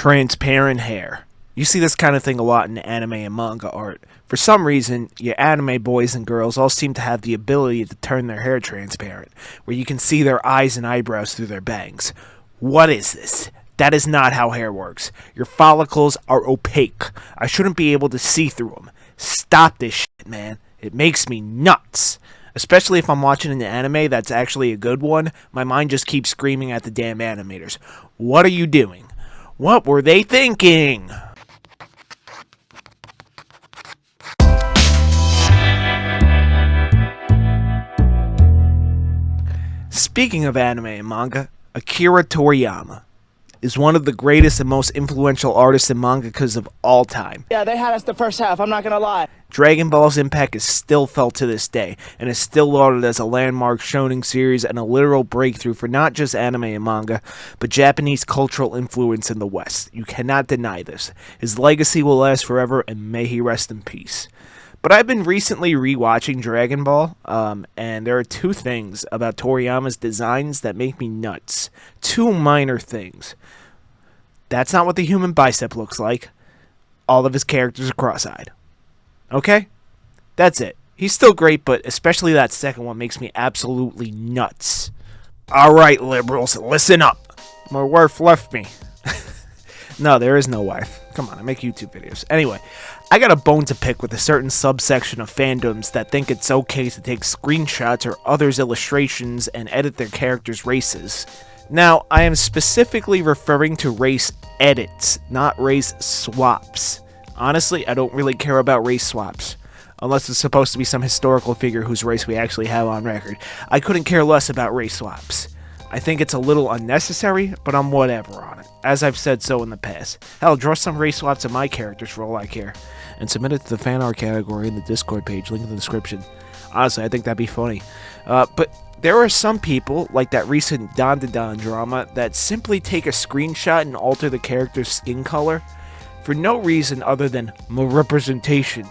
Transparent hair. You see this kind of thing a lot in anime and manga art. For some reason, your anime boys and girls all seem to have the ability to turn their hair transparent, where you can see their eyes and eyebrows through their bangs. What is this? That is not how hair works. Your follicles are opaque. I shouldn't be able to see through them. Stop this shit, man. It makes me nuts. Especially if I'm watching an anime that's actually a good one, my mind just keeps screaming at the damn animators. What are you doing? What were they thinking? Speaking of anime and manga, Akira Toriyama is one of the greatest and most influential artists and mangakas of all time. Yeah, they had us the first half, I'm not gonna lie. Dragon Ball's impact is still felt to this day, and is still lauded as a landmark shonen series and a literal breakthrough for not just anime and manga, but Japanese cultural influence in the West. You cannot deny this. His legacy will last forever, and may he rest in peace. But I've been recently rewatching Dragon Ball, and there are two things about Toriyama's designs that make me nuts. Two minor things. That's not what the human bicep looks like. All of his characters are cross-eyed. Okay? That's it. He's still great, but especially that second one makes me absolutely nuts. Alright, liberals, listen up. My wife left me. No, there is no wife. Come on, I make YouTube videos. Anyway, I got a bone to pick with a certain subsection of fandoms that think it's okay to take screenshots or others' illustrations and edit their characters' races. Now, I am specifically referring to race edits, not race swaps. Honestly, I don't really care about race swaps, unless it's supposed to be some historical figure whose race we actually have on record. I couldn't care less about race swaps. I think it's a little unnecessary, but I'm whatever on it, as I've said so in the past. Hell, draw some race swaps of my characters for all I care, and submit it to the fan art category in the Discord page, link in the description. Honestly, I think that'd be funny. But there are some people, like that recent Don drama, that simply take a screenshot and alter the character's skin color for no reason other than representation.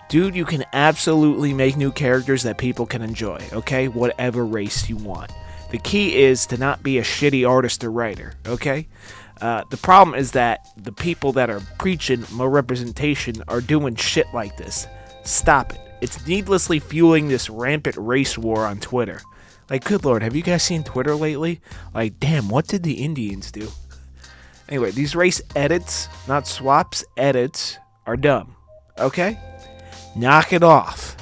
Dude, you can absolutely make new characters that people can enjoy, okay? Whatever race you want. The key is to not be a shitty artist or writer, okay? The problem is that the people that are preaching more representation are doing shit like this. Stop it. It's needlessly fueling this rampant race war on Twitter. Like, good lord, have you guys seen Twitter lately? Like, damn, what did the Indians do? Anyway, these race edits, not swaps, edits, are dumb. Okay? Knock it off.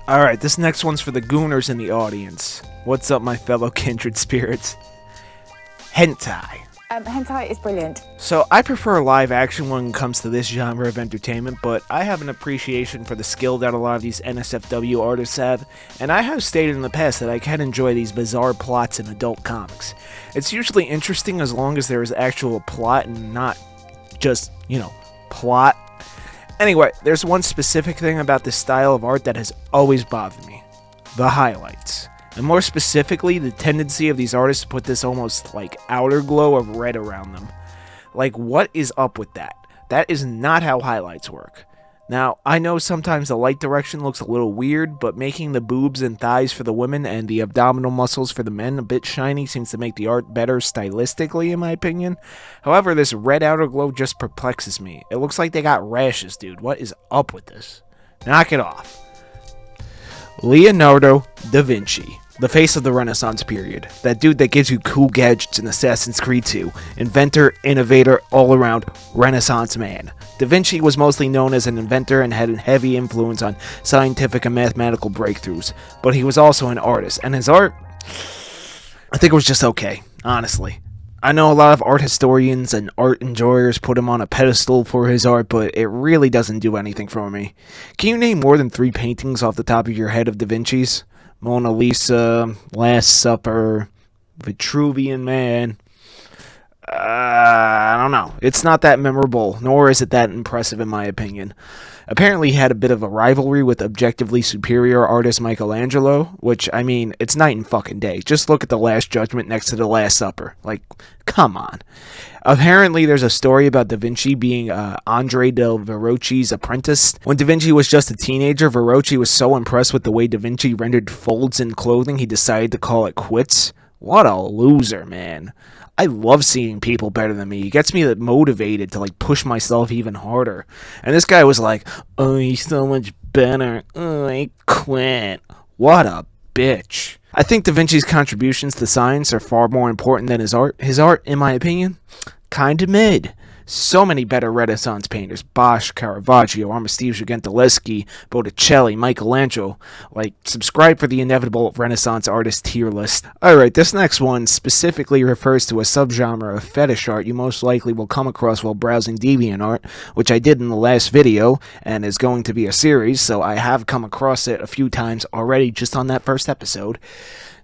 Alright, this next one's for the gooners in the audience. What's up, my fellow kindred spirits? Hentai. Hentai is brilliant. So, I prefer live action when it comes to this genre of entertainment, but I have an appreciation for the skill that a lot of these NSFW artists have, and I have stated in the past that I can enjoy these bizarre plots in adult comics. It's usually interesting as long as there is actual plot and not just, plot. Anyway, there's one specific thing about this style of art that has always bothered me. The highlights. And more specifically, the tendency of these artists to put this almost like outer glow of red around them. Like, what is up with that? That is not how highlights work. Now, I know sometimes the light direction looks a little weird, but making the boobs and thighs for the women and the abdominal muscles for the men a bit shiny seems to make the art better stylistically, in my opinion. However, this red outer glow just perplexes me. It looks like they got rashes, dude. What is up with this? Knock it off. Leonardo da Vinci. The face of the Renaissance period. That dude that gives you cool gadgets in Assassin's Creed 2. Inventor, innovator, all-around Renaissance man. Da Vinci was mostly known as an inventor and had a heavy influence on scientific and mathematical breakthroughs. But he was also an artist, and his art, I think it was just okay, honestly. I know a lot of art historians and art enjoyers put him on a pedestal for his art, but it really doesn't do anything for me. Can you name more than 3 paintings off the top of your head of Da Vinci's? Mona Lisa, Last Supper, Vitruvian Man. I don't know. It's not that memorable, nor is it that impressive in my opinion. Apparently he had a bit of a rivalry with objectively superior artist Michelangelo, which, I mean, it's night and fucking day. Just look at The Last Judgment next to The Last Supper. Like, come on. Apparently there's a story about Da Vinci being Andre del Verrocchi's apprentice. When Da Vinci was just a teenager, Verrocchi was so impressed with the way Da Vinci rendered folds in clothing, he decided to call it quits. What a loser, man. I love seeing people better than me. It gets me motivated to like push myself even harder. And this guy was like, "Oh, he's so much better. Oh, I quit." What a bitch. I think Da Vinci's contributions to science are far more important than his art. His art, in my opinion, kinda mid. So many better Renaissance painters: Bosch, Caravaggio, Armistice, Gentileschi, Botticelli, Michelangelo. Like, subscribe for the inevitable Renaissance artist tier list. Alright, this next one specifically refers to a subgenre of fetish art you most likely will come across while browsing DeviantArt, which I did in the last video, and is going to be a series, so I have come across it a few times already just on that first episode.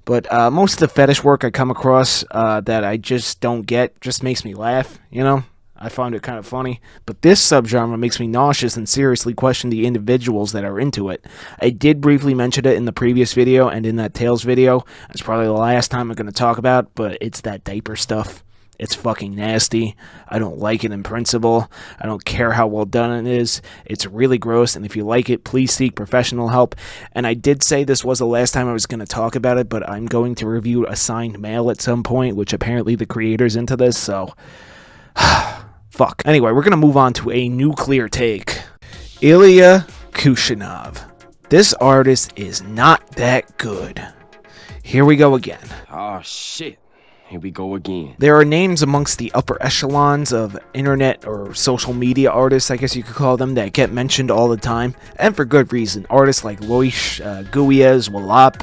But most of the fetish work I come across that I just don't get just makes me laugh, you know? I find it kind of funny, but this subgenre makes me nauseous and seriously question the individuals that are into it. I did briefly mention it in the previous video and in that Tales video. It's probably the last time I'm going to talk about it, but it's that diaper stuff. It's fucking nasty. I don't like it in principle. I don't care how well done it is. It's really gross, and if you like it, please seek professional help. And I did say this was the last time I was going to talk about it, but I'm going to review Assigned Mail at some point, which apparently the creator's into this, so... Fuck. Anyway, we're going to move on to a nuclear take. Ilya Kushinov. This artist is not that good. Here we go again. Oh shit. Here we go again. There are names amongst the upper echelons of internet or social media artists, I guess you could call them, that get mentioned all the time, and for good reason. Artists like Loish, Guiez, Wallop,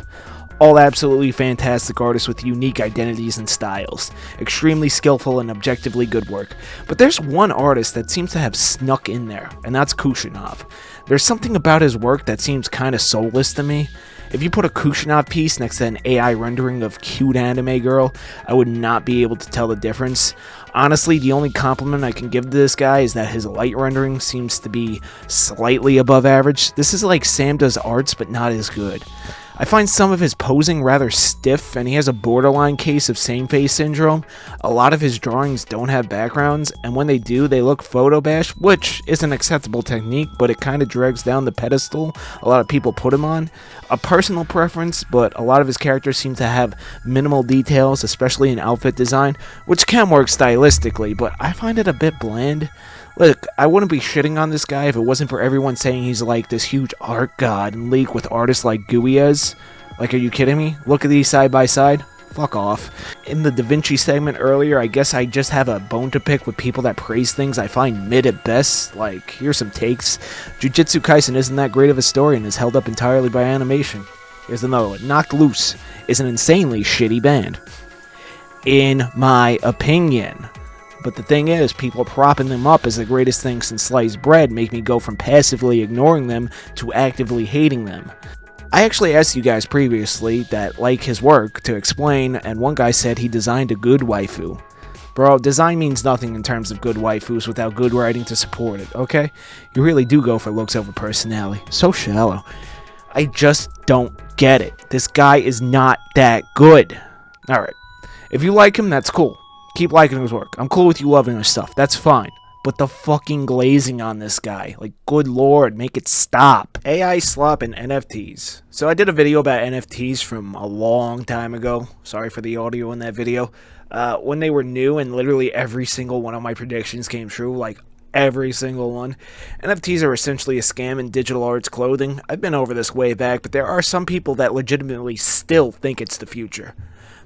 all absolutely fantastic artists with unique identities and styles. Extremely skillful and objectively good work. But there's one artist that seems to have snuck in there, and that's Kushinov. There's something about his work that seems kinda soulless to me. If you put a Kushinov piece next to an AI rendering of cute anime girl, I would not be able to tell the difference. Honestly, the only compliment I can give to this guy is that his light rendering seems to be slightly above average. This is like Sam Does Arts, but not as good. I find some of his posing rather stiff, and he has a borderline case of same-face syndrome. A lot of his drawings don't have backgrounds, and when they do, they look photo-bashed, which is an acceptable technique, but it kind of drags down the pedestal a lot of people put him on. A personal preference, but a lot of his characters seem to have minimal details, especially in outfit design, which can work stylistically, but I find it a bit bland. Look, I wouldn't be shitting on this guy if it wasn't for everyone saying he's like this huge art god in league with artists like Guiez. Like, are you kidding me? Look at these side by side. Fuck off. In the Da Vinci segment earlier, I guess I just have a bone to pick with people that praise things I find mid at best. Like, here's some takes. Jujutsu Kaisen isn't that great of a story and is held up entirely by animation. Here's another one. Knocked Loose is an insanely shitty band. In my opinion. But the thing is, people propping them up as the greatest thing since sliced bread make me go from passively ignoring them to actively hating them. I actually asked you guys previously that like his work to explain, and one guy said he designed a good waifu. Bro, design means nothing in terms of good waifus without good writing to support it, okay? You really do go for looks over personality. So shallow. I just don't get it. This guy is not that good. Alright. If you like him, that's cool. Keep liking his work. I'm cool with you loving his stuff. That's fine. But the fucking glazing on this guy. Like, good lord, make it stop. AI Slop and NFTs. So I did a video about NFTs from a long time ago. Sorry for the audio in that video. When they were new and literally every single one of my predictions came true. Like, every single one. NFTs are essentially a scam in digital arts clothing. I've been over this way back, but there are some people that legitimately still think it's the future.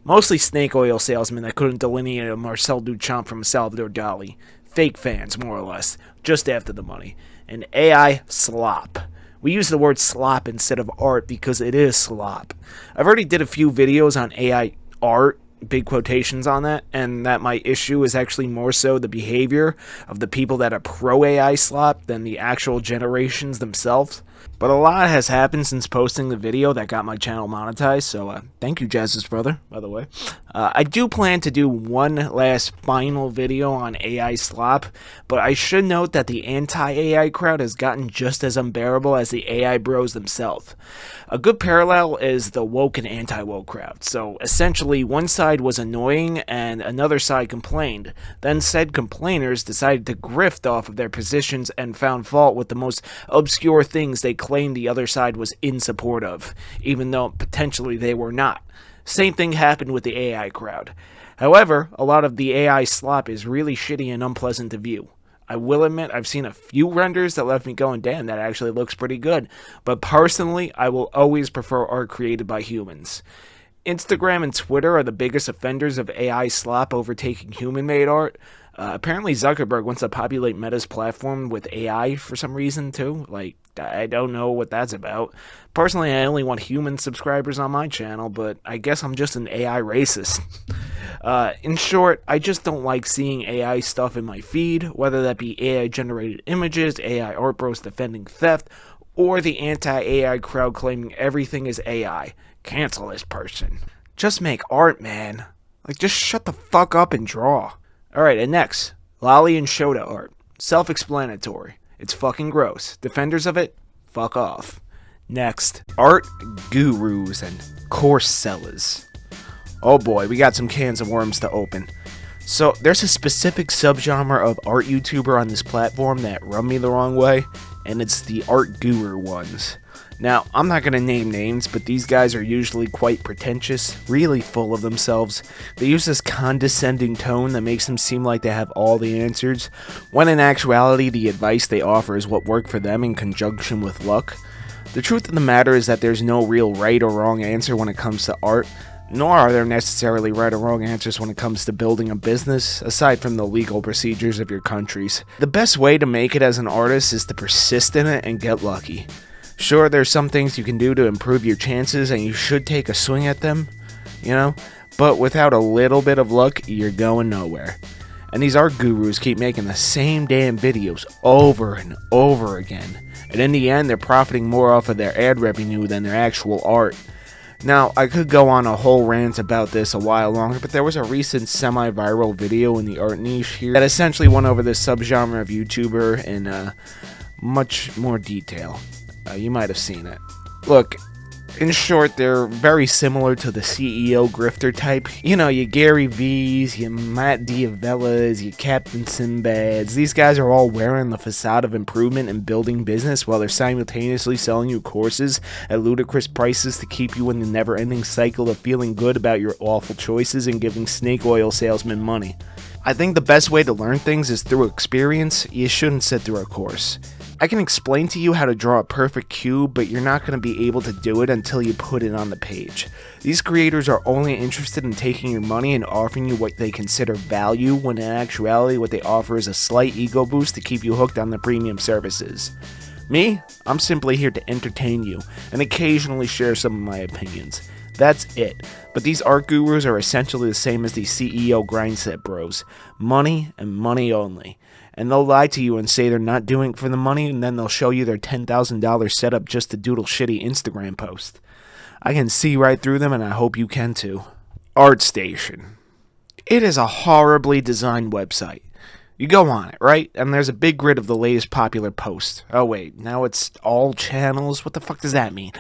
Mostly snake oil salesmen that couldn't delineate a Marcel Duchamp from a Salvador Dali. Fake fans, more or less, just after the money. And AI slop. We use the word slop instead of art because it is slop. I've already did a few videos on AI art, big quotations on that, and that my issue is actually more so the behavior of the people that are pro-AI slop than the actual generations themselves. But a lot has happened since posting the video that got my channel monetized, so thank you, Jazz's brother, by the way. I do plan to do one last final video on AI slop, but I should note that the anti-AI crowd has gotten just as unbearable as the AI bros themselves. A good parallel is the woke and anti-woke crowd. So essentially, one side was annoying and another side complained. Then said complainers decided to grift off of their positions and found fault with the most obscure things they claimed the other side was in support of, even though potentially they were not. Same thing happened with the AI crowd. However, a lot of the AI slop is really shitty and unpleasant to view. I will admit I've seen a few renders that left me going, damn, that actually looks pretty good. But personally, I will always prefer art created by humans. Instagram and Twitter are the biggest offenders of AI slop overtaking human-made art. Apparently Zuckerberg wants to populate Meta's platform with AI for some reason too. Like, I don't know what that's about. Personally, I only want human subscribers on my channel, but I guess I'm just an AI racist. In short, I just don't like seeing AI stuff in my feed, whether that be AI-generated images, AI art bros defending theft, or the anti-AI crowd claiming everything is AI. Cancel this person. Just make art, man. Like, just shut the fuck up and draw. Alright, and next, Lolly and Shota art. Self-explanatory. It's fucking gross. Defenders of it? Fuck off. Next, art gurus and course sellers. Oh boy, we got some cans of worms to open. So, there's a specific subgenre of art YouTuber on this platform that rub me the wrong way, and it's the art guru ones. Now, I'm not going to name names, but these guys are usually quite pretentious, really full of themselves. They use this condescending tone that makes them seem like they have all the answers, when in actuality the advice they offer is what worked for them in conjunction with luck. The truth of the matter is that there's no real right or wrong answer when it comes to art, nor are there necessarily right or wrong answers when it comes to building a business, aside from the legal procedures of your countries. The best way to make it as an artist is to persist in it and get lucky. Sure, there's some things you can do to improve your chances, and you should take a swing at them, but without a little bit of luck, you're going nowhere. And these art gurus keep making the same damn videos over and over again, and in the end, they're profiting more off of their ad revenue than their actual art. Now, I could go on a whole rant about this a while longer, but there was a recent semi-viral video in the art niche here that essentially went over this subgenre of YouTuber in much more detail. You might have seen it. Look, in short, they're very similar to the CEO grifter type. Your Gary V's, your Matt Diavellas, your Captain Sinbads. These guys are all wearing the facade of improvement and building business while they're simultaneously selling you courses at ludicrous prices to keep you in the never-ending cycle of feeling good about your awful choices and giving snake oil salesmen money. I think the best way to learn things is through experience. You shouldn't sit through a course. I can explain to you how to draw a perfect cube, but you're not going to be able to do it until you put it on the page. These creators are only interested in taking your money and offering you what they consider value, when in actuality what they offer is a slight ego boost to keep you hooked on the premium services. Me, I'm simply here to entertain you, and occasionally share some of my opinions. That's it. But these art gurus are essentially the same as these CEO grindset bros. Money and money only. And they'll lie to you and say they're not doing it for the money, and then they'll show you their $10,000 setup just to doodle shitty Instagram post. I can see right through them, and I hope you can too. ArtStation. It is a horribly designed website. You go on it, right? And there's a big grid of the latest popular posts. Oh wait, now it's all channels? What the fuck does that mean?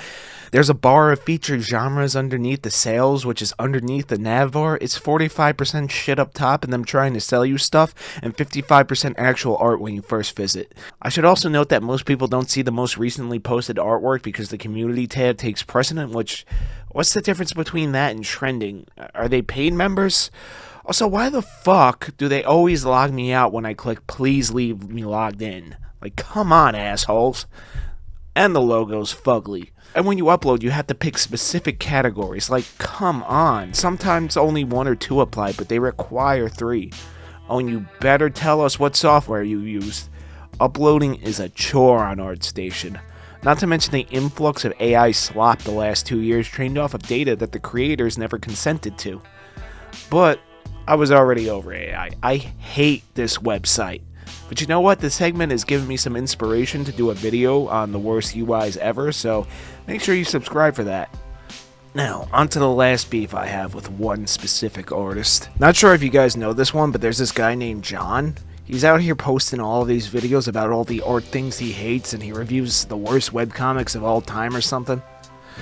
There's a bar of featured genres underneath the sales, which is underneath the nav bar. It's 45% shit up top and them trying to sell you stuff, and 55% actual art when you first visit. I should also note that most people don't see the most recently posted artwork because the community tab takes precedent, what's the difference between that and trending? Are they paid members? Also, why the fuck do they always log me out when I click please leave me logged in? Like, come on, assholes. And the logo's fugly. And when you upload, you have to pick specific categories. Like, come on. Sometimes only 1 or 2 apply, but they require 3. Oh, and you better tell us what software you used. Uploading is a chore on ArtStation. Not to mention the influx of AI slop the last 2 years trained off of data that the creators never consented to. But I was already over AI. I hate this website. But you know what? This segment has given me some inspiration to do a video on the worst UIs ever, so make sure you subscribe for that. Now, on to the last beef I have with one specific artist. Not sure if you guys know this one, but there's this guy named John. He's out here posting all of these videos about all the art things he hates, and he reviews the worst webcomics of all time or something.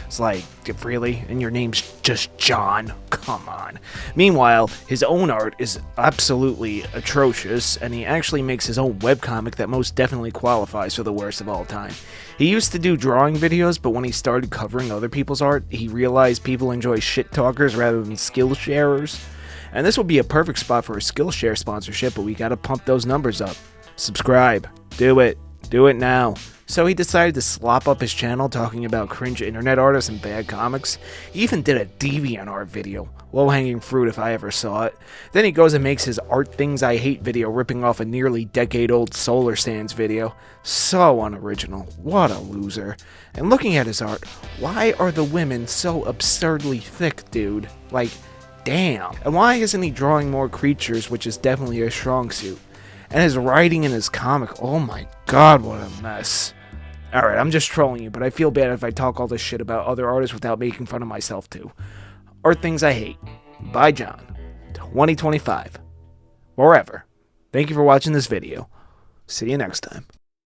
It's like, really? And your name's just John? Come on. Meanwhile, his own art is absolutely atrocious, and he actually makes his own webcomic that most definitely qualifies for the worst of all time. He used to do drawing videos, but when he started covering other people's art, he realized people enjoy shit talkers rather than skill sharers. And this would be a perfect spot for a Skillshare sponsorship, but we gotta pump those numbers up. Subscribe. Do it. Do it now. So he decided to slop up his channel talking about cringe internet artists and bad comics. He even did a DeviantArt video. Low-hanging fruit if I ever saw it. Then he goes and makes his Art Things I Hate video ripping off a nearly decade-old Solar Sands video. So unoriginal. What a loser. And looking at his art, why are the women so absurdly thick, dude? Like, damn. And why isn't he drawing more creatures, which is definitely a strong suit? And his writing in his comic, oh my god, what a mess. Alright, I'm just trolling you, but I feel bad if I talk all this shit about other artists without making fun of myself too. Art Things I Hate, by John, 2025. Wherever. Thank you for watching this video. See you next time.